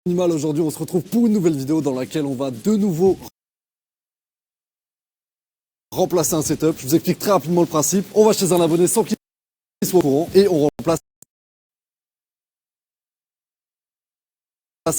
Animal, aujourd'hui on se retrouve pour une nouvelle vidéo dans laquelle on va de nouveau remplacer un setup. Je vous explique très rapidement le principe. On va chez un abonné sans qu'il soit au courant et on remplace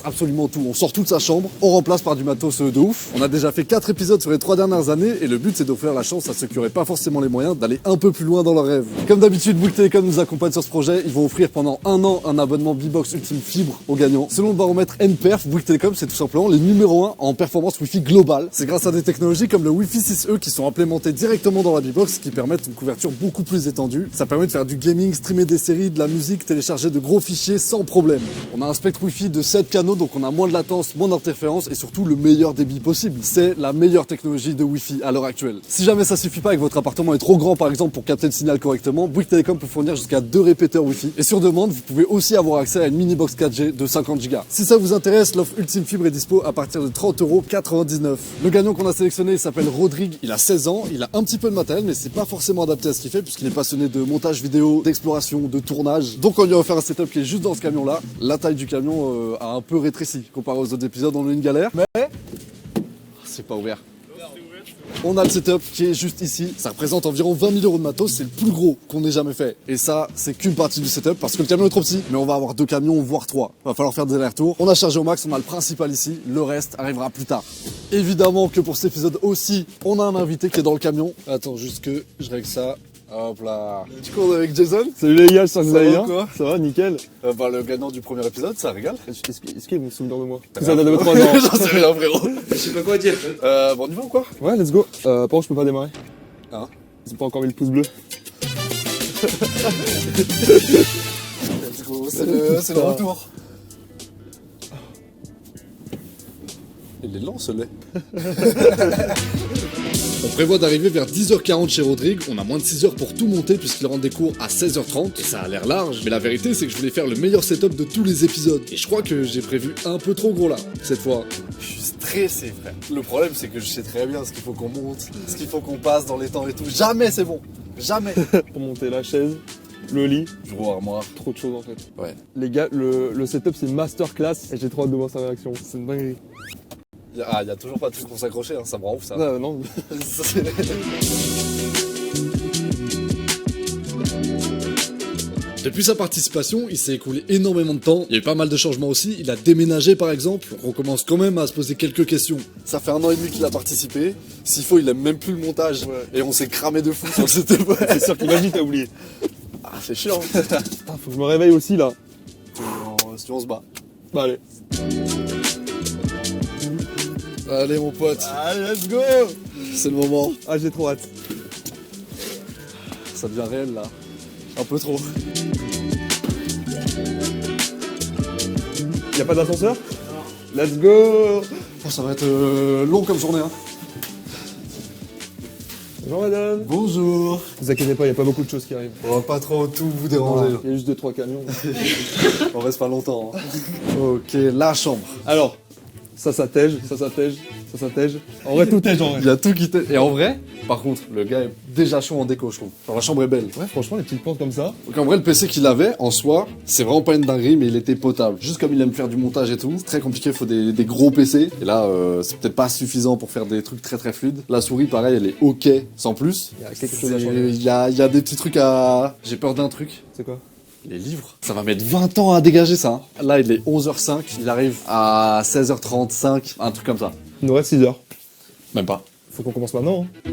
absolument tout. On sort toute sa chambre, on remplace par du matos de ouf. On a déjà fait 4 épisodes sur les 3 dernières années et le but c'est d'offrir la chance à ceux qui n'auraient pas forcément les moyens d'aller un peu plus loin dans leurs rêves. Comme d'habitude, Bouygues Telecom nous accompagne sur ce projet. Ils vont offrir pendant 1 an un abonnement Bbox Ultime Fibre aux gagnants. Selon le baromètre NPerf, Bouygues Telecom c'est tout simplement les numéro 1 en performance Wi-Fi globale. C'est grâce à des technologies comme le Wi-Fi 6E qui sont implémentées directement dans la Bbox qui permettent une couverture beaucoup plus étendue. Ça permet de faire du gaming, streamer des séries, de la musique, télécharger de gros fichiers sans problème. On a un spectre Wi-Fi de 7 canaux donc on a moins de latence, moins d'interférences et surtout le meilleur débit possible. C'est la meilleure technologie de Wi-Fi à l'heure actuelle. Si jamais ça suffit pas et que votre appartement est trop grand par exemple pour capter le signal correctement, Bouygues Telecom peut fournir jusqu'à 2 répéteurs Wi-Fi. Et sur demande, vous pouvez aussi avoir accès à une mini box 4G de 50 Go. Si ça vous intéresse, l'offre Ultime Fibre est dispo à partir de 30,99 €. Le gagnant qu'on a sélectionné, il s'appelle Rodrigue, il a 16 ans, il a un petit peu de matériel mais c'est pas forcément adapté à ce qu'il fait puisqu'il est passionné de montage vidéo, d'exploration, de tournage. Donc on lui a offert un setup qui est juste dans ce camion là. La taille du camion a un peu rétréci comparé aux autres épisodes, on a une galère, mais c'est pas ouvert. On a le setup qui est juste ici, ça représente environ 20 000 € de matos, c'est le plus gros qu'on ait jamais fait. Et ça, c'est qu'une partie du setup parce que le camion est trop petit, mais on va avoir 2 camions, voire 3. Va falloir faire des allers-retours. On a chargé au max, on a le principal ici, le reste arrivera plus tard. Évidemment que pour cet épisode aussi, on a un invité qui est dans le camion. Attends, juste que je règle ça. Hop là. Tu cours avec Jason? Salut les gars, j'espère que vous allez bien. Quoi? Ça va, nickel. Le gagnant du premier épisode, ça régale. Est-ce qu'il me souvenir de moi? Ça date de 3 ans. J'en sais rien, frérot. Je sais pas quoi dire. Bon, on y va ou quoi? Ouais, let's go. Par contre, je peux pas démarrer. Ah. Ils ont pas encore mis le pouce bleu. Let's go, c'est le retour. Il est lent ce lait. On prévoit d'arriver vers 10h40 chez Rodrigue, on a moins de 6 heures pour tout monter puisqu'il rend des cours à 16h30 et ça a l'air large, mais la vérité c'est que je voulais faire le meilleur setup de tous les épisodes et je crois que j'ai prévu un peu trop gros là, cette fois. Je suis stressé frère. Le problème c'est que je sais très bien ce qu'il faut qu'on monte, ce qu'il faut qu'on passe dans les temps et tout, jamais c'est bon, jamais. Pour monter la chaise, le lit, Bureau, armoire. trop de choses en fait. Ouais. Les gars, le setup c'est masterclass et j'ai trop hâte de voir sa réaction. C'est une dinguerie. Y a toujours pas de truc pour s'accrocher, hein. Ça me rend ouf ça. Non. Depuis sa participation, il s'est écoulé énormément de temps, il y a eu pas mal de changements aussi, il a déménagé par exemple, donc on commence quand même à se poser quelques questions. Ça fait 1 an et demi qu'il a participé, s'il faut il aime même plus le montage, ouais. Et on s'est cramé de fou sur le setup. C'est sûr qu'imagine t'as oublié. Ah c'est chiant. Putain, faut que je me réveille aussi là. Si on se bat. Bah allez. Allez mon pote. Allez, let's go. C'est le moment. Ah, j'ai trop hâte. Ça devient réel là. Un peu trop. Y'a pas d'ascenseur? Let's go. Oh, ça va être long comme journée hein. Bonjour madame. Bonjour. Vous inquiétez pas, y'a pas beaucoup de choses qui arrivent. On va pas trop tout vous déranger. Il y a juste 2-3 camions. On reste pas longtemps. Hein. Ok, la chambre. Alors, ça tège. En vrai, tout tège en vrai. Il y a tout qui t'aide. Et en vrai, par contre, le gars est déjà chaud en déco, je trouve. Genre, la chambre est belle. Ouais, franchement, les petites plantes comme ça. Donc en vrai, le PC qu'il avait, en soi, c'est vraiment pas une dinguerie, mais il était potable. Juste comme il aime faire du montage et tout, c'est très compliqué, il faut des gros PC. Et là, c'est peut-être pas suffisant pour faire des trucs très très fluides. La souris, pareil, elle est ok, sans plus. Il y a quelque chose à changer. Il y a des petits trucs à... J'ai peur d'un truc. C'est quoi? Les livres. Ça va mettre 20 ans à dégager ça. Hein. Là, il est 11h05, il arrive à 16h35, un truc comme ça. Il nous reste 6 heures. Même pas. Faut qu'on commence maintenant. Hein.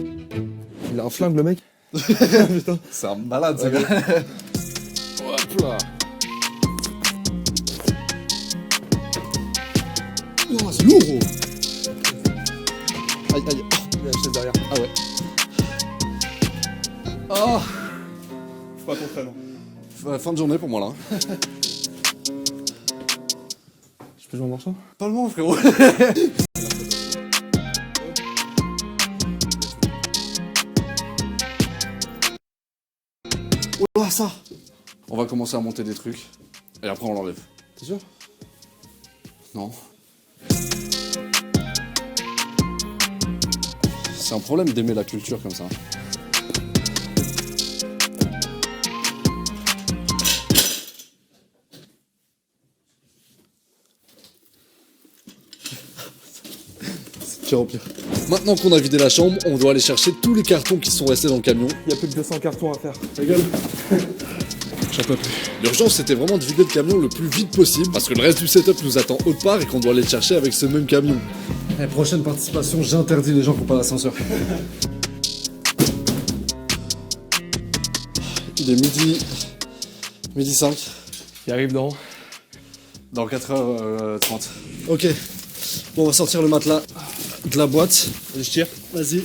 Il a un flingue le mec. Putain. C'est un malade, ce Ouais. gars. Hop là. Oh, c'est lourd. Aïe, aïe. Il y a la chaise derrière. Ah ouais. Ah. Faut pas qu'on traîne. Fin de journée pour moi, là. Je peux jouer un morceau? Pas le moment, frérot. Oh là, ça. On va commencer à monter des trucs. Et après, on l'enlève. T'es sûr? Non. C'est un problème d'aimer la culture comme ça. pire en pire. Maintenant qu'on a vidé la chambre, on doit aller chercher tous les cartons qui sont restés dans le camion. Il y a plus de 200 cartons à faire. Ta gueule. J'en peux plus. L'urgence c'était vraiment de vider le camion le plus vite possible parce que le reste du setup nous attend autre part et qu'on doit aller le chercher avec ce même camion. La prochaine participation, j'interdis les gens qui n'ont pas d'ascenseur. Il est midi 5. Il arrive dans 4h30. Ok. Bon, on va sortir le matelas de la boîte. Je tire. Vas-y.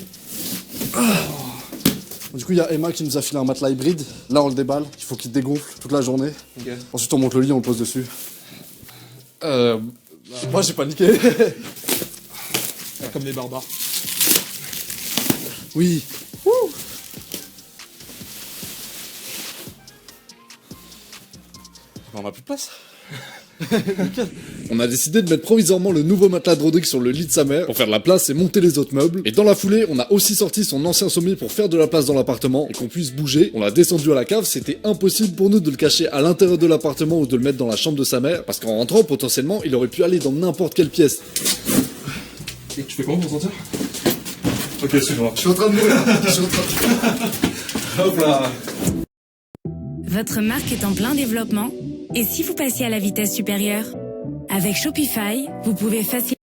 Du coup, il y a Emma qui nous a filé un matelas hybride. Là, on le déballe. Il faut qu'il dégonfle toute la journée. Ok. Ensuite, on monte le lit, on le pose dessus. Moi, j'ai paniqué. Comme des barbares. Oui. On a plus de place. On a décidé de mettre provisoirement le nouveau matelas de Rodrigue sur le lit de sa mère pour faire de la place et monter les autres meubles. Et dans la foulée, on a aussi sorti son ancien sommier pour faire de la place dans l'appartement et qu'on puisse bouger. On l'a descendu à la cave, c'était impossible pour nous de le cacher à l'intérieur de l'appartement ou de le mettre dans la chambre de sa mère parce qu'en rentrant, potentiellement, il aurait pu aller dans n'importe quelle pièce. Et tu fais comment pour sortir? Ok, suis-moi. Je suis en train de mourir. Hop là. Votre marque est en plein développement. Et si vous passiez à la vitesse supérieure? Avec Shopify, vous pouvez facilement...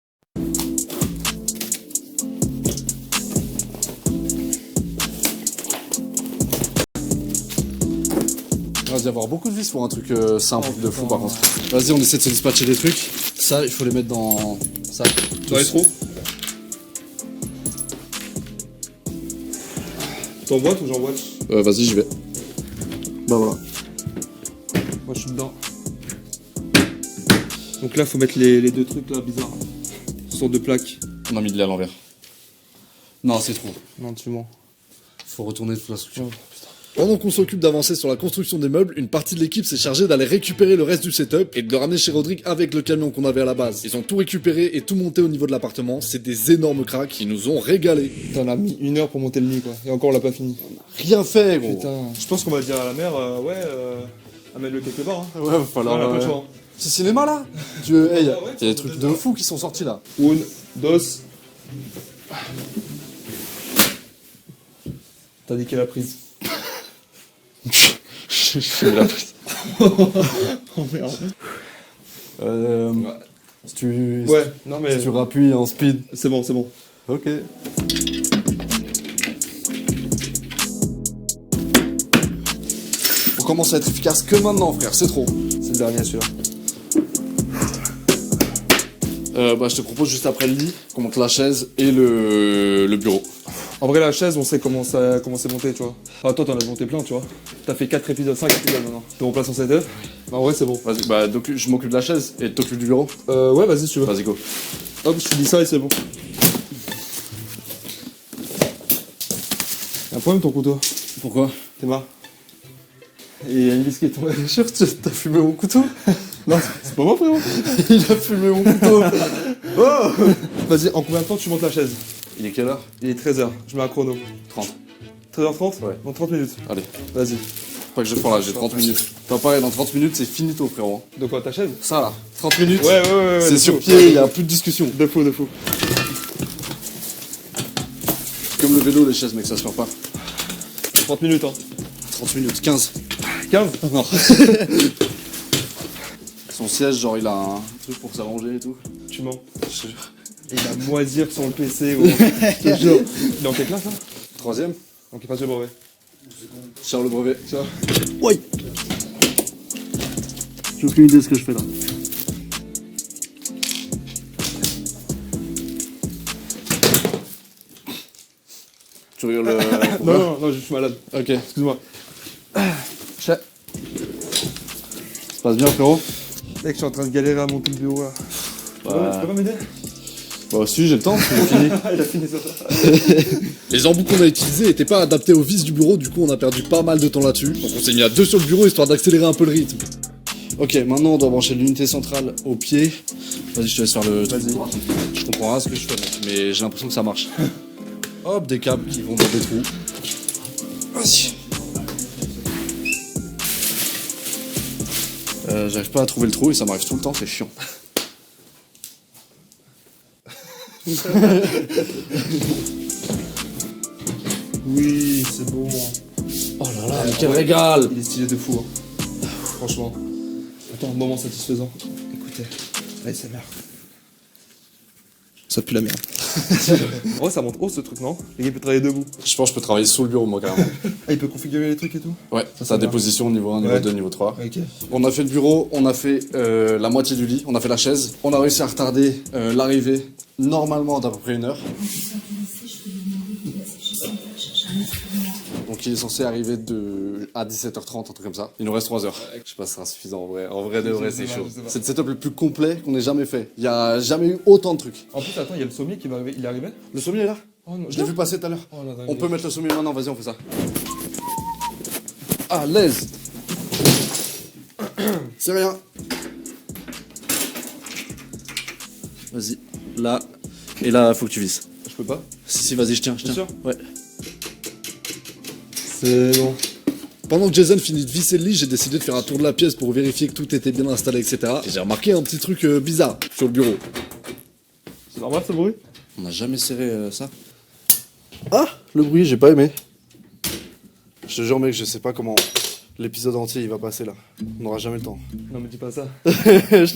Il va y avoir beaucoup de vis pour un truc simple de fou par contre. Vas-y, on essaie de se dispatcher des trucs. Ça, il faut les mettre dans ça. Dans les trous. T'envoies ou j'envoie? Vas-y, j'y vais. Bah voilà. Moi je suis dedans. Donc là faut mettre les deux trucs là bizarres. Sorte de plaque. On a mis de lait à l'envers. Non, c'est trop. Non tu mens. Faut retourner toute la structure. Oh, pendant qu'on s'occupe d'avancer sur la construction des meubles, une partie de l'équipe s'est chargée d'aller récupérer le reste du setup et de le ramener chez Rodrigue avec le camion qu'on avait à la base. Ils ont tout récupéré et tout monté au niveau de l'appartement. C'est des énormes cracks qui nous ont régalé. Putain, on a mis 1 heure pour monter le lit quoi. Et encore on l'a pas fini. Rien fait, gros. Putain. Je pense qu'on va dire à la mère, amène-le quelque part. Hein. Ouais, va falloir. On a pas le choix. C'est cinéma là. Tu veux... Hey, y a ouais, des trucs de fous qui sont sortis là. Un, dos. T'as dit quelle la prise? Je fais la prise. Oh merde. Si tu... Ouais, non mais. Si tu rappuies en speed. C'est bon, c'est bon. Ok. On commence à être efficace que maintenant, frère, c'est trop. C'est le dernier celui-là. Bah, je te propose juste après le lit qu'on monte la chaise et le bureau. En vrai, la chaise, on sait comment c'est monté, tu vois. Enfin, toi, t'en as monté plein, tu vois. T'as fait 4 épisodes, 5 épisodes maintenant. T'es en place en setup. Bah, en vrai, c'est bon. Vas-y, bah, donc je m'occupe de la chaise et t'occupes du bureau. Ouais, vas-y, si tu veux. Vas-y, go. Hop, je te dis ça et c'est bon. Y'a un problème, ton couteau. Pourquoi? T'es marre. Et il y a une vis qui est tombée. T'as fumé mon couteau? Non, c'est pas moi, frérot. Il a fumé mon couteau. Oh. Vas-y, en combien de temps tu montes la chaise? Il est quelle heure? Il est 13h. Je mets un chrono. 30. 13h30? Ouais. Dans 30 minutes. Allez. Vas-y. Pas que je prends là, j'ai 30 minutes. Toi, pareil, dans 30 minutes, c'est finito, frérot. De quoi, ta chaise? Ça là, 30 minutes. Ouais. C'est de sur fou. pied, il y a plus de discussion. De fou. Comme le vélo, les chaises, mec, ça se fait pas. 30 minutes, hein. 30 minutes, 15. 15? Non. Son siège, genre, il a un truc pour s'allonger et tout. Tu mens. Je te jure. Et il va moisir sur le PC, gros. Je te jure. Il est en quelle classe, là? 3ème. Donc il passe le brevet. Charles le brevet. Ça. Oui. J'ai aucune idée de ce que je fais là. Tu rigoles Non, je suis malade. Ok. Excuse-moi. Chat. Ça se passe bien, frérot? Mec, je suis en train de galérer à monter le bureau, là. Tu peux pas m'aider? Bah si, j'ai le temps, c'est fini. Il a fini ça. Les embouts qu'on a utilisés étaient pas adaptés aux vis du bureau, du coup on a perdu pas mal de temps là-dessus. Donc on s'est mis à 2 sur le bureau histoire d'accélérer un peu le rythme. Ok, maintenant on doit brancher l'unité centrale au pied. Vas-y, je te laisse faire le truc. Je comprends rien ce que je fais, mais j'ai l'impression que ça marche. Hop, des câbles qui vont dans des trous. Vas-y. J'arrive pas à trouver le trou et ça m'arrive tout le temps, c'est chiant. Oui, c'est bon. Oh là là, mais quel régal. Il est stylé de fou. Hein. Franchement. Attends, moment satisfaisant. Écoutez, allez, c'est merde. Ça pue la merde. En vrai, ça monte haut ce truc, non? Le gars peut travailler debout. Je pense que je peux travailler sous le bureau, moi, carrément. Ah, il peut configurer les trucs et tout? Ouais, ça a des positions niveau 1, niveau Ouais. 2, niveau 3. Ok. On a fait le bureau, on a fait la moitié du lit, on a fait la chaise. On a réussi à retarder l'arrivée, normalement d'à peu près 1 heure. Donc il est censé arriver à 17h30, un truc comme ça. Il nous reste 3 heures. Je sais pas si ça sera suffisant en vrai. En vrai de vrai, c'est chaud. C'est le setup le plus complet qu'on ait jamais fait. Il y a jamais eu autant de trucs. En plus, attends, il y a le sommier qui va arriver. Il est arrivé? Le sommier est là? Oh non, Je l'ai vu passer tout à l'heure. Oh, la dinguerie. On peut mettre le sommier maintenant, vas-y, on fait ça. À l'aise. C'est rien. Vas-y, là. Et là, faut que tu vises. Je peux pas? Si, vas-y, je tiens. Bien sûr. Ouais. C'est bon. Pendant que Jason finit de visser le lit, j'ai décidé de faire un tour de la pièce pour vérifier que tout était bien installé, etc. Et j'ai remarqué un petit truc bizarre sur le bureau. C'est normal ce bruit? On n'a jamais serré ça. Ah, le bruit, j'ai pas aimé. Je te jure, mec, je sais pas comment l'épisode entier il va passer là. On n'aura jamais le temps. Non, mais dis pas ça.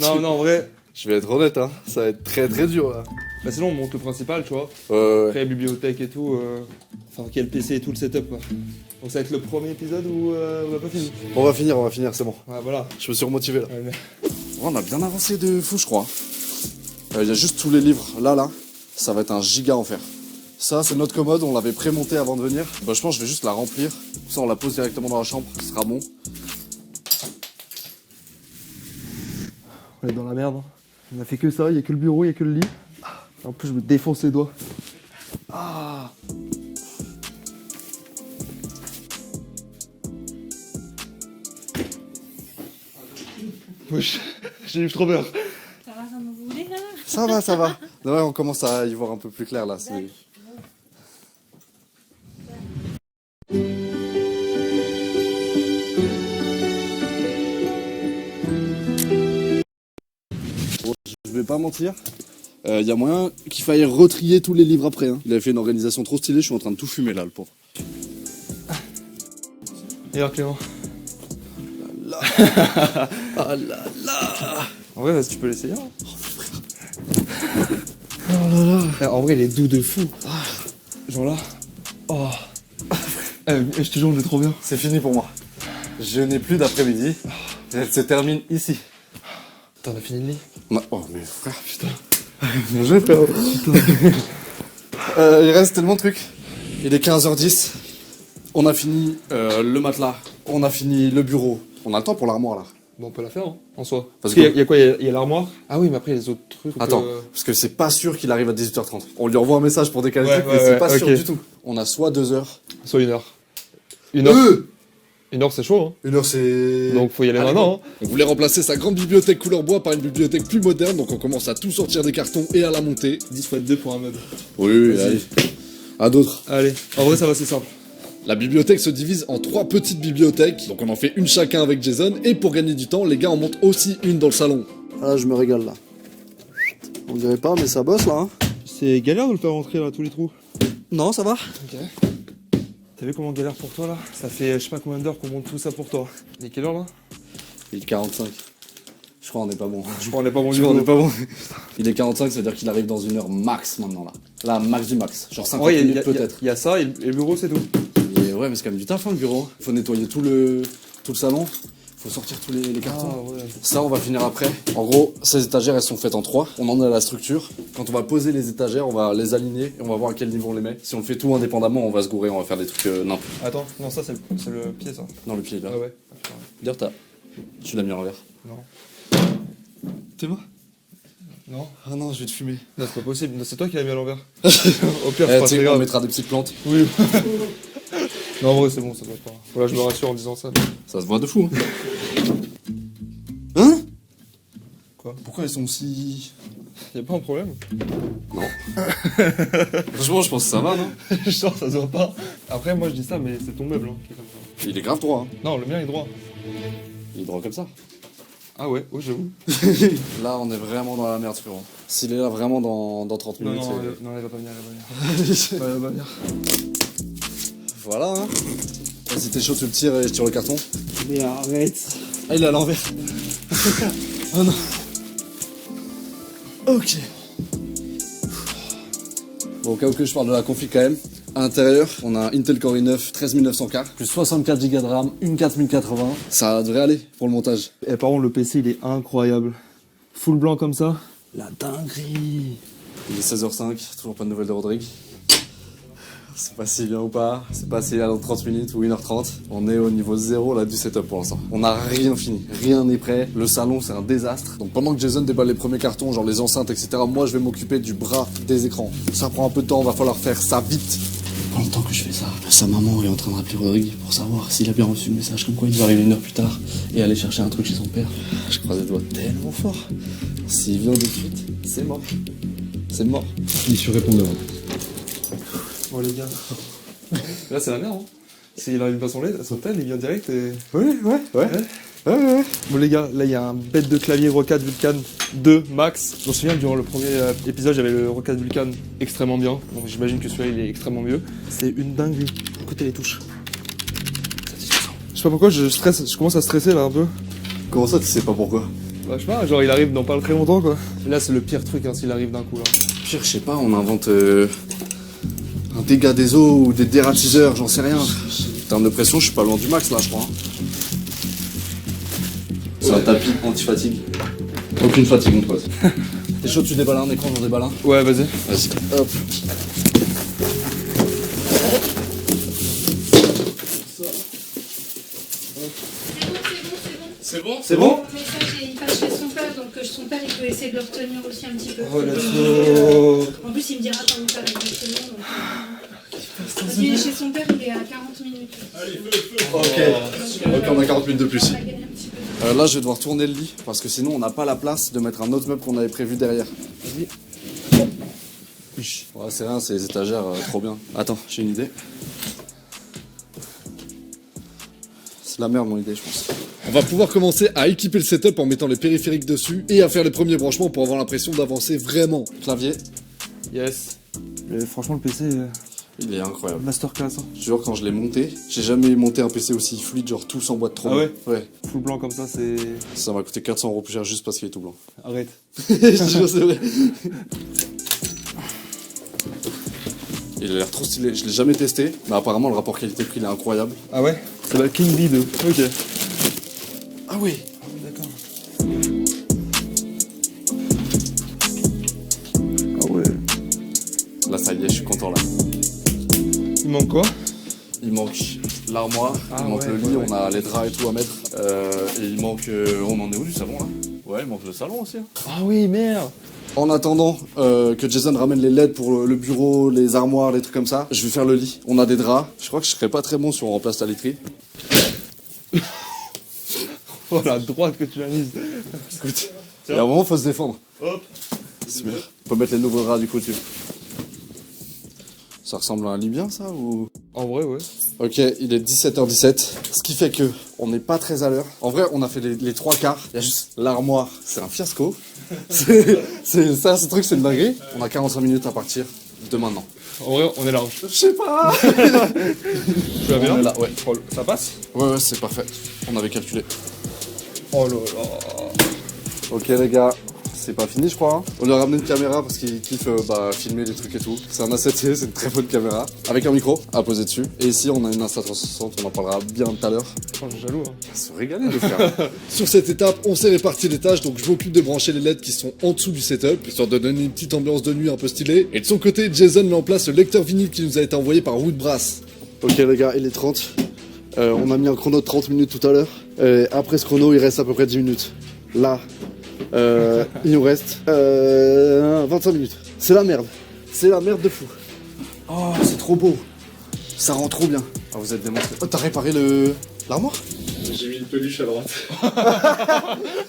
non, Non, en vrai. Je vais être honnête, hein. Ça va être très très dur là. Bah, sinon, on monte le principal, tu vois. Ouais. Après, bibliothèque et tout. Enfin, quel PC et tout le setup, quoi. Donc, ça va être le premier épisode où on a pas fini. On va finir, c'est bon. Ouais, voilà. Je me suis remotivé là. Ouais, mais... On a bien avancé de fou, je crois. Il y a juste tous les livres. Là, ça va être un giga enfer. Ça, c'est notre commode, on l'avait pré-monté avant de venir. Bah, je pense que je vais juste la remplir. Ça, on la pose directement dans la chambre, ce sera bon. On est dans la merde. Hein. On a fait que ça, il y a que le bureau, il y a que le lit. En plus, je me défonce les doigts. Ah. Wesh, j'ai eu trop peur. Ça va comme vous voulez là? Ça va. Ouais, on commence à y voir un peu plus clair là. C'est... Bon, je vais pas mentir. Il y a moyen qu'il faille retrier tous les livres après. Hein. Il avait fait une organisation trop stylée, je suis en train de tout fumer là, le pauvre. Et alors, Clément? Ah là là. En vrai, vas-y, tu peux l'essayer. Hein. Oh là là. En vrai, il est doux de fou. Genre là. Oh. Je te jure, on est trop bien. C'est fini pour moi. Je n'ai plus d'après-midi. Elle se termine ici. T'en as fini le lit? Oh mais frère, putain. J'ai peur. Il reste tellement de trucs. Il est 15h10. On a fini le matelas. On a fini le bureau. On a le temps pour l'armoire là. Bon, on peut la faire, hein, en soi. Parce Parce qu'il que- y a quoi? Il y a l'armoire? Ah oui, mais après, les autres trucs. Attends, parce que c'est pas sûr qu'il arrive à 18h30. On lui envoie un message pour décaler Ouais, le truc, ouais, mais c'est ouais, pas sûr ok. du tout. On a soit 2 heures. Soit 1 heure. 1 heure. 1 heure, c'est chaud, hein. 1 heure c'est... Donc, faut y aller Allez, maintenant, hein. On voulait remplacer sa grande bibliothèque couleur bois par une bibliothèque plus moderne, donc on commence à tout sortir des cartons et à la monter. 10 x 2 pour un meuble. Oui, Vas-y. allez. À d'autres. Allez. En vrai, ça va, c'est simple. La bibliothèque se divise en 3 petites bibliothèques, donc on en fait une chacun avec Jason, et pour gagner du temps, les gars en montent aussi une dans le salon. Ah là, je me régale là. On dirait pas, mais ça bosse là, hein. C'est galère de le faire rentrer, là, tous les trous. Non, ça va. Ok. T'as vu comment galère pour toi, là? Ça fait, je sais pas combien d'heures qu'on monte tout ça pour toi. Il est quelle heure, là? Il est 45. Je crois on n'est pas bon. Je crois qu'on est pas bon Je du crois on tout. n'est pas bon. Il est 45, ça veut dire qu'il arrive dans 1 heure max maintenant là. Là, max du max. Genre 50 Ouais, minutes peut-être. il y a ça et le bureau, c'est tout. Et ouais, mais c'est quand même du taf, hein, le bureau. Faut nettoyer tout le salon. Faut sortir tous les cartons. Ah, ouais. Ça, on va finir après. En gros, ces étagères, elles sont faites en 3. On en a la structure. Quand on va poser les étagères, on va les aligner et on va voir à quel niveau on les met. Si on le fait tout indépendamment, on va se gourer, on va faire des trucs n'importe. Attends, non, ça, c'est le pied, ça. Dans le pied, là. Ah ouais. D'ailleurs, tu l'as mis à l'envers. Non. T'es moi? Non. Ah non, je vais te fumer. Non, c'est pas possible. Non, c'est toi qui l'as mis à l'envers. Au pire, c'est pas très On grave. mettra des petites plantes. Oui. Non, en vrai, c'est bon, ça doit pas. Voilà, je me rassure en disant ça. Ça se voit de fou. Hein? Quoi? Pourquoi ils sont si... Y'a pas un problème? Non. Franchement, je pense que ça va, non? Genre, ça se voit pas. Après, moi, je dis ça, mais c'est ton meuble, hein, qui est comme ça. Il est grave droit, hein. Non, le mien est droit. Il est droit comme ça. Ah ouais, j'avoue. Là, on est vraiment dans la merde, frérot. S'il est là vraiment dans 30 Non, minutes, non, elle va pas venir, elle va venir. Voilà, hein. Vas-y, t'es chaud, tu le tires et je tire le carton. Mais arrête. Ah, il est à l'envers. Oh non. Ok. Bon, au cas où que je parle de la config quand même. À l'intérieur, on a un Intel Core i9 13900K, plus 64 Go de RAM, une 4080. Ça devrait aller pour le montage. Et par contre, le PC, il est incroyable. Full blanc comme ça. La dinguerie. Il est 16h05, toujours pas de nouvelles de Rodrigue. C'est pas si bien ou pas, c'est pas si là dans 30 minutes ou 1h30. On est au niveau 0 là du setup pour l'instant. On a rien fini, rien n'est prêt. Le salon c'est un désastre. Donc pendant que Jason déballe les premiers cartons, genre les enceintes, etc., moi je vais m'occuper du bras des écrans. Ça prend un peu de temps, va falloir faire ça vite. Pendant le temps que je fais ça, sa maman est en train de rappeler Rodrigue pour savoir s'il a bien reçu le message comme quoi il doit arriver 1 heure plus tard et aller chercher un truc chez son père. Je croise les doigts tellement fort. S'il vient de suite, c'est mort. C'est mort. Il sur répondeur. Bon les gars. Là c'est la merde, hein. S'il arrive pas son tel, il vient direct et... Ouais. Bon les gars, là il y a un bête de clavier Rocade Vulcan 2 Max. Je me souviens, durant le premier épisode, j'avais le Rocade Vulcan extrêmement bien. Donc j'imagine que celui-là il est extrêmement mieux. C'est une dinguerie. Écoutez les touches. Je sais pas pourquoi je commence à stresser là un peu. Comment ça, tu sais pas pourquoi? Bah, je sais pas, genre il arrive dans pas très longtemps quoi. Et là c'est le pire truc hein, s'il arrive d'un coup là. Pire, je sais pas, on invente un dégât des eaux ou des dératiseurs, j'en sais rien. En termes de pression, je suis pas loin du max là, je crois. C'est un tapis anti-fatigue. Aucune fatigue, mon pote. T'es chaud, tu déballes un écran, j'en déballe un? Ouais, vas-y. Vas-y, hop. C'est bon. C'est bon? Le message, il passe chez son père, donc son père, il peut essayer de le retenir aussi un petit peu. Oh let's go. En plus, il me dira quand mon père est exactement. Donc, parce qu'il est chez son père, il est à 40 minutes. Ok, on a 40 minutes de plus. On a gagné un petit peu. Là, je vais devoir tourner le lit parce que sinon, on n'a pas la place de mettre un autre meuble qu'on avait prévu derrière. Vas-y. Ouais, c'est rien, c'est les étagères, trop bien. Attends, j'ai une idée. C'est la merde, mon idée, je pense. On va pouvoir commencer à équiper le setup en mettant les périphériques dessus et à faire les premiers branchements pour avoir l'impression d'avancer vraiment. Clavier. Yes. Franchement le PC, Il est incroyable. masterclass. Hein. Je te jure, quand je l'ai monté, j'ai jamais monté un PC aussi fluide, genre tout s'emboîte trop Ah bien. ouais Ouais. Full blanc comme ça c'est... Ça m'a coûté 400 € plus cher juste parce qu'il est tout blanc. Arrête. Je te jure, c'est vrai. Il a l'air trop stylé, je l'ai jamais testé, mais apparemment le rapport qualité-prix il est incroyable. Ah ouais. C'est la King Bee 2. Ok. Ah oui. D'accord. Ah ouais. Là ça y est, je suis content là. Il manque quoi? Il manque l'armoire, Ah il manque ouais, le lit, ouais. on a les draps et tout à mettre. Et il manque... on en est où du salon là? Ouais, il manque le salon aussi. Hein. Ah oui, merde. En attendant que Jason ramène les LED pour le bureau, les armoires, les trucs comme ça, je vais faire le lit. On a des draps. Je crois que je serais pas très bon si on remplace la literie. Oh la droite que tu as mise. Écoute, il y a un moment, faut se défendre. Hop. C'est bien. On peut mettre les nouveaux draps du coup dessus. Ça ressemble à un lit bien ça ou... En vrai, ouais. Ok, il est 17h17, ce qui fait que on n'est pas très à l'heure. En vrai, on a fait les 3/4. Il y a juste l'armoire, c'est un fiasco. c'est ça, ce truc, c'est une dinguerie. On a 45 minutes à partir de maintenant. En vrai, on est large. Je sais pas. Tu vas On bien? est là, ouais. Oh, ça passe? Ouais, c'est parfait. On avait calculé. Oh là là. Ok les gars, c'est pas fini je crois. Hein. On lui a ramené une caméra parce qu'il kiffe filmer des trucs et tout. C'est un A7C, c'est une très bonne caméra. Avec un micro à poser dessus. Et ici on a une Insta360, on en parlera bien tout à l'heure. Oh, je suis jaloux. Hein. On va se régaler les frères. Sur cette étape, on s'est réparti les tâches, donc je m'occupe de brancher les LED qui sont en dessous du setup, histoire de donner une petite ambiance de nuit un peu stylée. Et de son côté, Jason met en place le lecteur vinyle qui nous a été envoyé par Woodbrass. Ok les gars, il est 30. On a mis un chrono de 30 minutes tout à l'heure. Après ce chrono, il reste à peu près 10 minutes. Là, il nous reste 25 minutes. C'est la merde. C'est la merde de fou. Oh, c'est trop beau. Ça rend trop bien. Ah, vous êtes démontré. Oh, t'as réparé l'armoire? J'ai mis une peluche à droite.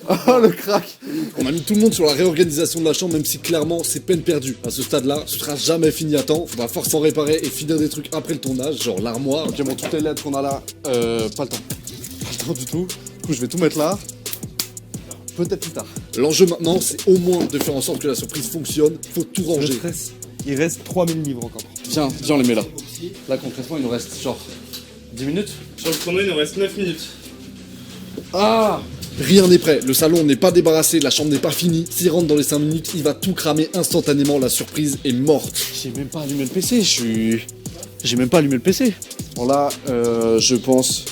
Oh le crack. On a mis tout le monde sur la réorganisation de la chambre, même si clairement c'est peine perdue. À ce stade-là, ce sera jamais fini à temps. Faudra forcément réparer et finir des trucs après le tournage, genre l'armoire. Ok bon, toutes les LED qu'on a là, pas le temps. Pas le temps du tout. Du coup je vais tout mettre là. peut-être plus tard. L'enjeu maintenant, c'est au moins de faire en sorte que la surprise fonctionne. Faut tout Le ranger. stress. Il reste 3000 livres encore. Viens, on les met là. Là, concrètement, il nous reste genre 10 minutes. Sur le chrono, il nous reste 9 minutes. Ah! Rien n'est prêt, le salon n'est pas débarrassé, la chambre n'est pas finie. S'il rentre dans les 5 minutes, il va tout cramer instantanément, la surprise est morte. J'ai même pas allumé le PC, J'ai même pas allumé le PC. Bon là, je pense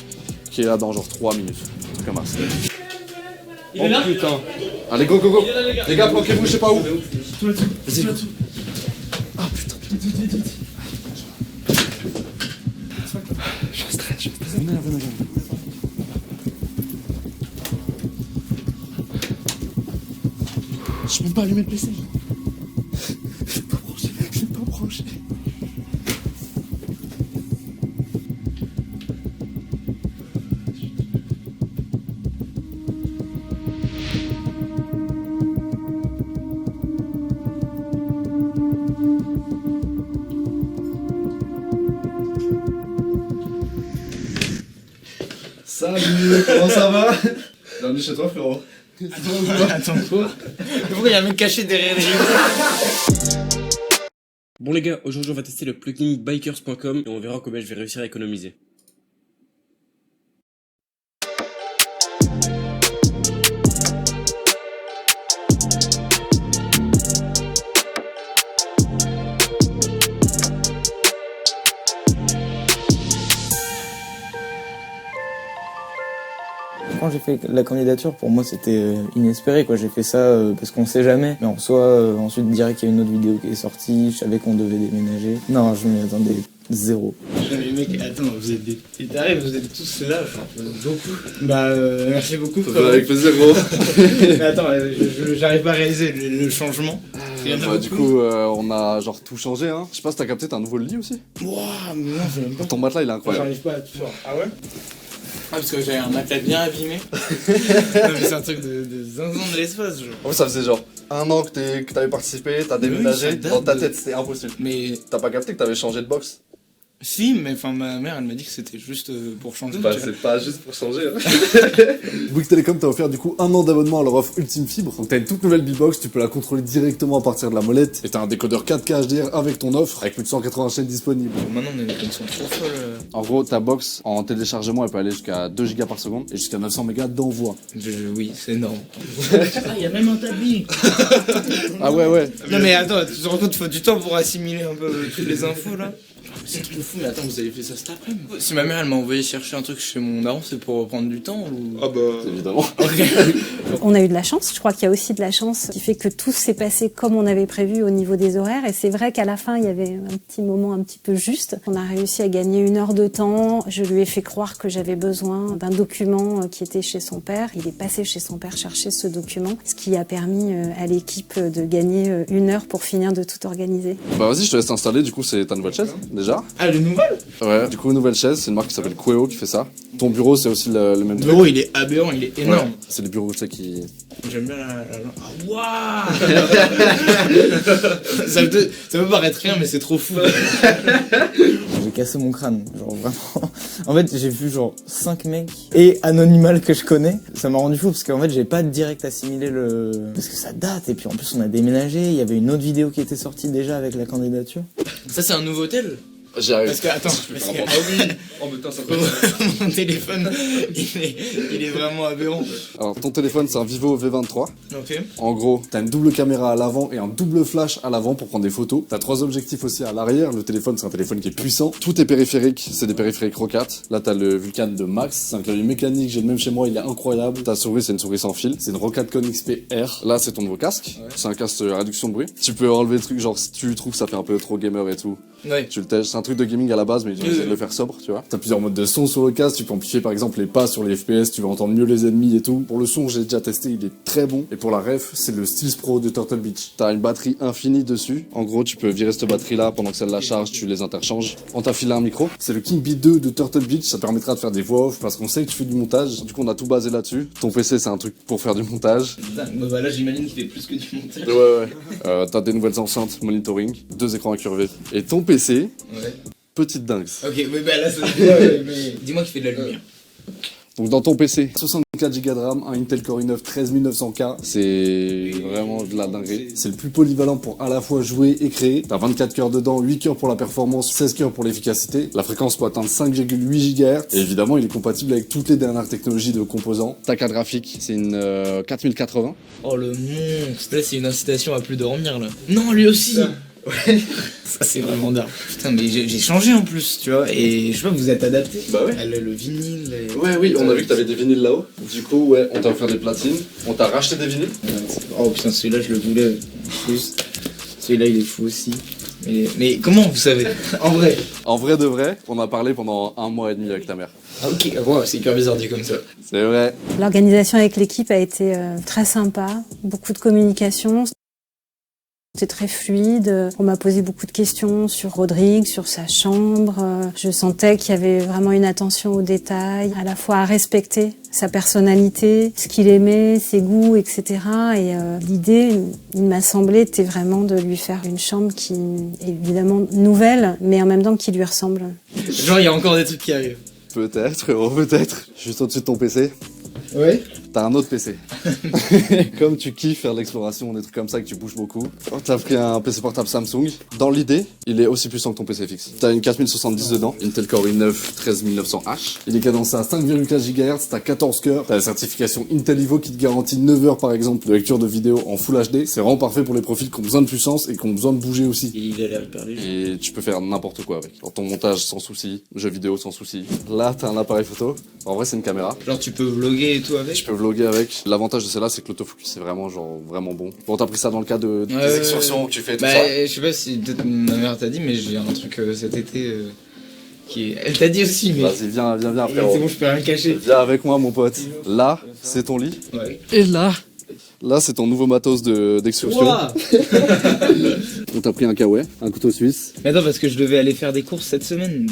qu'il est là dans genre 3 minutes. Un truc comme ça. Il est là. Putain. Allez, go, go, go. Il est là, les gars. Les gars, planquez-vous, je sais pas où. Vas-y. Ah putain. Je stresse. Venez là. Je peux même pas allumer le PC. Je vais pas brancher. Salut, comment ça va? Bienvenue chez toi, frérot. Attends quoi? Pourquoi il y a un mec caché derrière les rideaux? Bon les gars, aujourd'hui on va tester le plugin bikers.com et on verra combien je vais réussir à économiser. Quand j'ai fait la candidature, pour moi c'était inespéré quoi. J'ai fait ça parce qu'on sait jamais. Mais en soi, ensuite direct il y a une autre vidéo qui est sortie. Je savais qu'on devait déménager. Non, je m'y attendais zéro. Mais mec, attends, vous êtes des tarés, vous êtes tous là, enfin, beaucoup. Bah, merci beaucoup. Avec plaisir, gros. Mais attends, j'arrive pas à réaliser le changement. Du coup, on a genre tout changé, hein. Je sais pas si t'as capté, t'as un nouveau lit aussi. Wouah, mais non, je même pas. Ton matelas, il est incroyable. J'arrive pas à tout faire. Ah ouais? Ah, parce que j'avais un matelas bien abîmé. Non, mais c'est un truc de zinzin de l'espace, genre. En fait, ça faisait genre 1 an que t'avais participé, t'as déménagé. ça date Dans ta de- tête, c'était impossible. Mais T'as pas capté que t'avais changé de box? si, mais enfin, ma mère, elle m'a dit que c'était juste pour changer. Bah, tu vois. c'est pas juste pour changer. Bouygues Télécom t'a offert du coup 1 an d'abonnement à leur offre Ultime Fibre. Donc t'as une toute nouvelle Beatbox, tu peux la contrôler directement à partir de la molette. Et t'as un décodeur 4K HDR avec ton offre, avec plus de 180 chaînes disponibles. Maintenant, on a une connexion trop folle. En gros, ta box en téléchargement, elle peut aller jusqu'à 2 Go par seconde et jusqu'à 900 mégas d'envoi. Oui, c'est énorme. Ah, il y a même un tablier. Ah ouais. Non mais attends, tu te rends compte, il faut du temps pour assimiler un peu toutes les infos là. C'est trop fou, mais attends, vous avez fait ça cet après-midi? Si ma mère elle m'a envoyé chercher un truc chez mon daron, c'est pour prendre du temps ou... Ah bah. Évidemment. On a eu de la chance, je crois qu'il y a aussi de la chance qui fait que tout s'est passé comme on avait prévu au niveau des horaires et c'est vrai qu'à la fin il y avait un petit moment un petit peu juste. On a réussi à gagner 1 heure de temps, je lui ai fait croire que j'avais besoin d'un document qui était chez son père. Il est passé chez son père chercher ce document, ce qui a permis à l'équipe de gagner 1 heure pour finir de tout organiser. Bah vas-y, je te laisse t'installer, du coup c'est ta nouvelle chaise, déjà. Ah, le nouvel? Ouais, du coup nouvelle chaise, c'est une marque qui s'appelle Queo qui fait ça. Ton bureau c'est aussi le même Le truc. bureau il est aberrant, il est énorme. Ouais, c'est les bureaux, tu sais, qui... J'aime bien Ah, waouh. Ça peut paraître rien, mais c'est trop fou. J'ai cassé mon crâne, genre vraiment. En fait, j'ai vu genre 5 mecs et Anonymal que je connais. Ça m'a rendu fou parce qu'en fait, j'ai pas direct assimilé le... Parce que ça date et puis en plus on a déménagé, il y avait une autre vidéo qui était sortie déjà avec la candidature. Ça c'est un nouveau hôtel? J'arrive. Parce que, attends, parce que, ah oui, Oh putain, ça mon téléphone, il est vraiment aberrant. Alors ton téléphone c'est un Vivo V23. Ok. En gros, t'as une double caméra à l'avant et un double flash à l'avant pour prendre des photos. T'as 3 objectifs aussi à l'arrière. Le téléphone, c'est un téléphone qui est puissant. Tous tes périphériques, c'est des périphériques Rocat. Là, t'as le Vulcan de Max. C'est un clavier mécanique. J'ai le même chez moi. Il est incroyable. Ta souris, c'est une souris sans fil. C'est une Rocatcon XP R. Là, c'est ton nouveau casque. Ouais. C'est un casque à réduction de bruit. Tu peux enlever le truc, genre si tu trouves que ça fait un peu trop gamer et tout. Ouais. Tu le tèches. C'est un truc de gaming à la base, mais ils ont essayé de le faire sobre, tu vois. T'as plusieurs modes de son sur le casque. Tu peux amplifier par exemple les pas sur les FPS. Tu vas entendre mieux les ennemis et tout. Pour le son, j'ai déjà testé. Il est très bon. Et pour la ref, c'est le Steels Pro de Turtle Beach. T'as une batterie infinie dessus. En gros, tu peux virer cette batterie là pendant que celle la charge, tu les interchanges. On t'a filé un micro. C'est le King Bee 2 de Turtle Beach. Ça te permettra de faire des voix off parce qu'on sait que tu fais du montage. Du coup, on a tout basé là-dessus. Ton PC, c'est un truc pour faire du montage. Putain, bah là j'imagine qu'il fait plus que du montage. Ouais. T'as des nouvelles enceintes monitoring, 2 écrans incurvés. Et ton PC, Ouais. petite dingue. Ok, oui, bah là c'est. Ouais, mais dis-moi qu'il fait de la lumière. Donc dans ton PC, 64 64 Go de RAM, un Intel Core i9 13900K. C'est vraiment de la dinguerie. C'est le plus polyvalent pour à la fois jouer et créer. T'as 24 cœurs dedans, 8 cœurs pour la performance, 16 cœurs pour l'efficacité. La fréquence peut atteindre 5,8 GHz. Et évidemment, il est compatible avec toutes les dernières technologies de composants. Ta carte graphique, c'est une 4080. Oh le monstre, là c'est une incitation à plus dormir là. Non, lui aussi. Ouais, ça c'est vraiment dingue. Putain, mais j'ai changé en plus, tu vois, et je sais pas, vous êtes adapté. Bah ouais. Le vinyle. Ouais, oui, on a vu que t'avais des vinyles là-haut. Du coup, ouais, on t'a offert des platines. On t'a racheté des vinyles. Oh putain, celui-là je le voulais. Plus. Celui-là il est fou aussi. Mais comment vous savez? En vrai. En vrai de vrai, on a parlé pendant 1 mois et demi avec ta mère. Ah ok, wow, c'est hyper bizarre dit comme ça. C'est vrai. L'organisation avec l'équipe a été très sympa, beaucoup de communication. C'était très fluide. On m'a posé beaucoup de questions sur Rodrigue, sur sa chambre. Je sentais qu'il y avait vraiment une attention aux détails, à la fois à respecter sa personnalité, ce qu'il aimait, ses goûts, etc. Et l'idée, il m'a semblé, était vraiment de lui faire une chambre qui est évidemment nouvelle, mais en même temps qui lui ressemble. Genre, il y a encore des trucs qui arrivent. Peut-être, frérot, peut-être. Juste au-dessus de ton PC. Ouais. T'as un autre PC. Comme tu kiffes faire de l'exploration, des trucs comme ça, que tu bouges beaucoup, t'as pris un PC portable Samsung. Dans l'idée, il est aussi puissant que ton PC fixe. T'as une 4070 dedans, Intel Core i9 13900H. Il est cadencé à 5,4 GHz, t'as 14 cœurs. T'as la certification Intel Evo qui te garantit 9 heures par exemple de lecture de vidéo en Full HD. C'est vraiment parfait pour les profils qui ont besoin de puissance et qui ont besoin de bouger aussi. Et il a l'air hyper léger. Et tu peux faire n'importe quoi avec. Dans ton montage sans souci, jeux vidéo sans souci. Là, t'as un appareil photo. En vrai, c'est une caméra. Genre, tu peux vlogger et tout avec? Je peux vlogger avec. L'avantage de celle-là, c'est que l'autofocus c'est vraiment vraiment bon. Bon, t'as pris ça dans le cas de des excursions que tu fais tout ça. Je sais pas si peut-être ma mère t'a dit, mais j'ai un truc cet été qui est. Elle t'a dit aussi, mais. Vas-y, viens, frérot. C'est bon, je peux rien cacher. Viens avec moi, mon pote. Là, c'est ton lit. Ouais. Et là, c'est ton nouveau matos d'excursion. Wow. On t'a pris un kawaii, un couteau suisse. Mais attends, parce que je devais aller faire des courses cette semaine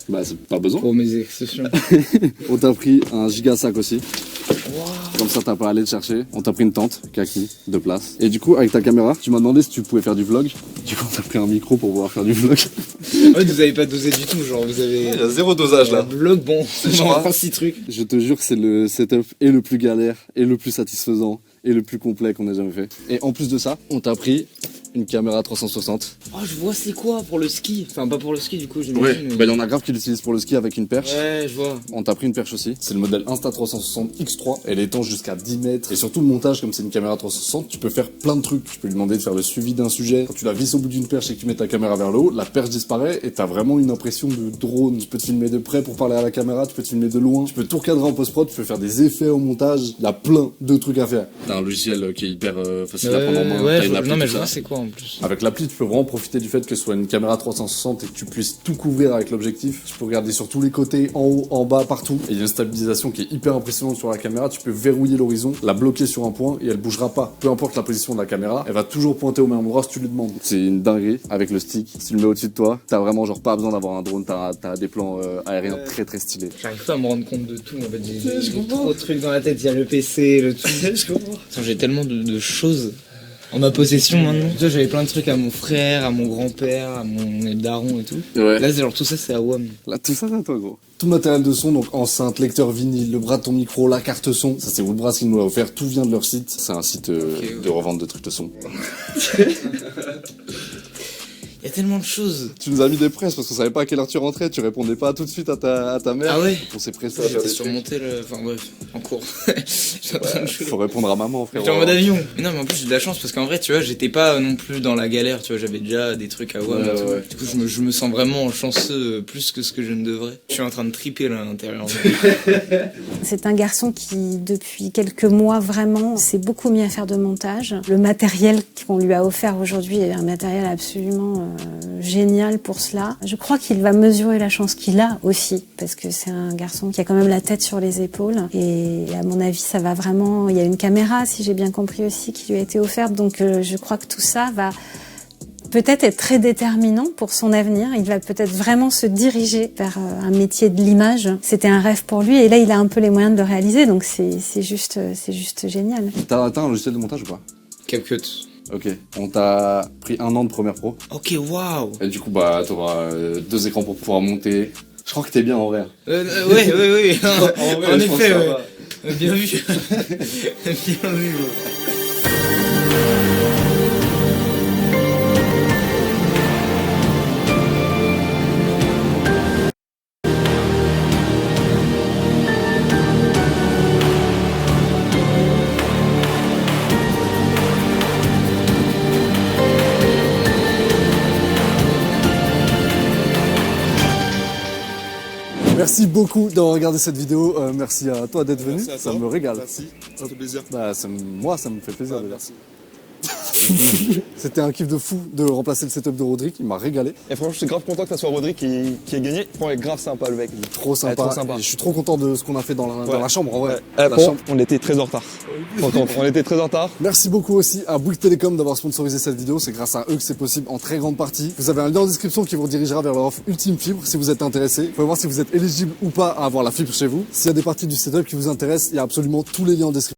Bah, c'est pas besoin. pour mes excursions. On t'a pris un giga sac aussi. Comme ça, t'as pas à aller le chercher. On t'a pris une tente, kaki, de place. Et du coup, avec ta caméra, tu m'as demandé si tu pouvais faire du vlog. Du coup, on t'a pris un micro pour pouvoir faire du vlog. En fait, vous avez pas dosé du tout, genre vous avez. Il y a zéro dosage là. Vlog, bon, c'est genre 6 trucs. Je te jure que c'est le setup et le plus galère, et le plus satisfaisant, et le plus complet qu'on ait jamais fait. Et en plus de ça, on t'a pris une caméra 360. Oh, je vois c'est quoi pour le ski. Enfin, pas pour le ski du coup, Ouais, j'imagine. bah il y en a grave qui l'utilisent pour le ski avec une perche. Ouais, je vois. On t'a pris une perche aussi. C'est le modèle Insta360 X3. Elle étend jusqu'à 10 mètres. Et surtout le montage, comme c'est une caméra 360, tu peux faire plein de trucs. Tu peux lui demander de faire le suivi d'un sujet. Quand tu la visses au bout d'une perche et que tu mets ta caméra vers le haut, la perche disparaît et t'as vraiment une impression de drone. Tu peux te filmer de près pour parler à la caméra, tu peux te filmer de loin. Tu peux tout recadrer en post-prod, tu peux faire des effets au montage. Il y a plein de trucs à faire. T'as un logiciel qui est hyper facile à prendre en main. Ouais, T'as une appli, non mais tout je ça. vois c'est quoi en plus. Avec l'appli, tu peux vraiment profiter du fait que ce soit une caméra 360 et que tu puisses tout couvrir avec l'objectif. Tu peux regarder sur tous les côtés, en haut, en bas, partout. Et il y a une stabilisation qui est hyper impressionnante sur la caméra. Tu peux verrouiller l'horizon, la bloquer sur un point et elle bougera pas. Peu importe la position de la caméra, elle va toujours pointer au même endroit si tu lui demandes. C'est une dinguerie avec le stick. Si tu le mets au-dessus de toi, t'as vraiment genre pas besoin d'avoir un drone, t'as des plans aériens très très stylés. J'arrive pas à me rendre compte de tout en fait. J'ai trop de trucs dans la tête. Il y a le PC, le tout. Je comprends. J'ai tellement de choses en ma possession maintenant. Tu vois, j'avais plein de trucs à mon frère, à mon grand-père, à mon daron et tout. Ouais. Là, genre tout ça, c'est à WAM. Là, tout ça, c'est à toi, gros. Tout le matériel de son, donc enceinte, lecteur vinyle, le bras de ton micro, la carte son. Ça, c'est Woodbrass qui nous l'a offert. Tout vient de leur site. C'est un site de revente de trucs de son. Il y a tellement de choses. Tu nous as mis des presses parce qu'on savait pas à quelle heure tu rentrais. Tu répondais pas tout de suite à ta mère. Ah ouais. On s'est pressé à faire J'étais des trucs. surmonté enfin bref, en cours. J'étais en train de jouer. Faut répondre à maman, frère. J'étais en mode avion. Mais non, mais en plus j'ai de la chance parce qu'en vrai, tu vois, j'étais pas non plus dans la galère, tu vois, j'avais déjà des trucs à WAM et tout. Ouais. Du coup, je me sens vraiment chanceux plus que ce que je ne devrais. Je suis en train de triper là à l'intérieur. C'est un garçon qui, depuis quelques mois, vraiment, s'est beaucoup mis à faire de montage. Le matériel qu'on lui a offert aujourd'hui est un matériel absolument génial pour cela. Je crois qu'il va mesurer la chance qu'il a aussi, parce que c'est un garçon qui a quand même la tête sur les épaules. Et à mon avis, ça va vraiment... Il y a une caméra, si j'ai bien compris aussi, qui lui a été offerte. Donc je crois que tout ça va peut-être être très déterminant pour son avenir. Il va peut-être vraiment se diriger vers un métier de l'image. C'était un rêve pour lui et là, il a un peu les moyens de le réaliser. Donc c'est juste génial. T'as un logiciel de montage ou pas? CapCut. Ok. On t'a pris 1 an de Premiere Pro. Ok, waouh. Et du coup, bah, t'auras 2 écrans pour pouvoir monter. Je crois que t'es bien en vrai. Ouais. En vrai, En je pense effet, que ça ouais. va. Bien vu. Bien vu, gros. Merci beaucoup d'avoir regardé cette vidéo. Merci à toi d'être venu. Merci à Ça toi. me régale. Merci, ça fait plaisir. Bah, moi, ça me fait plaisir. déjà. Merci. C'était un kiff de fou de remplacer le setup de Rodrigue. Il m'a régalé. Et franchement, je suis grave content que ça soit Rodrigue qui ait gagné. Franchement, il est grave sympa, le mec. Trop sympa. trop sympa. Et je suis trop content de ce qu'on a fait dans la chambre. En vrai. Ouais. La chambre. On était très en retard. On était très en retard. Merci beaucoup aussi à Bouygues Télécom d'avoir sponsorisé cette vidéo. C'est grâce à eux que c'est possible en très grande partie. Vous avez un lien en description qui vous redirigera vers leur offre Ultime Fibre si vous êtes intéressé. Vous pouvez voir si vous êtes éligible ou pas à avoir la fibre chez vous. S'il y a des parties du setup qui vous intéressent, il y a absolument tous les liens en description.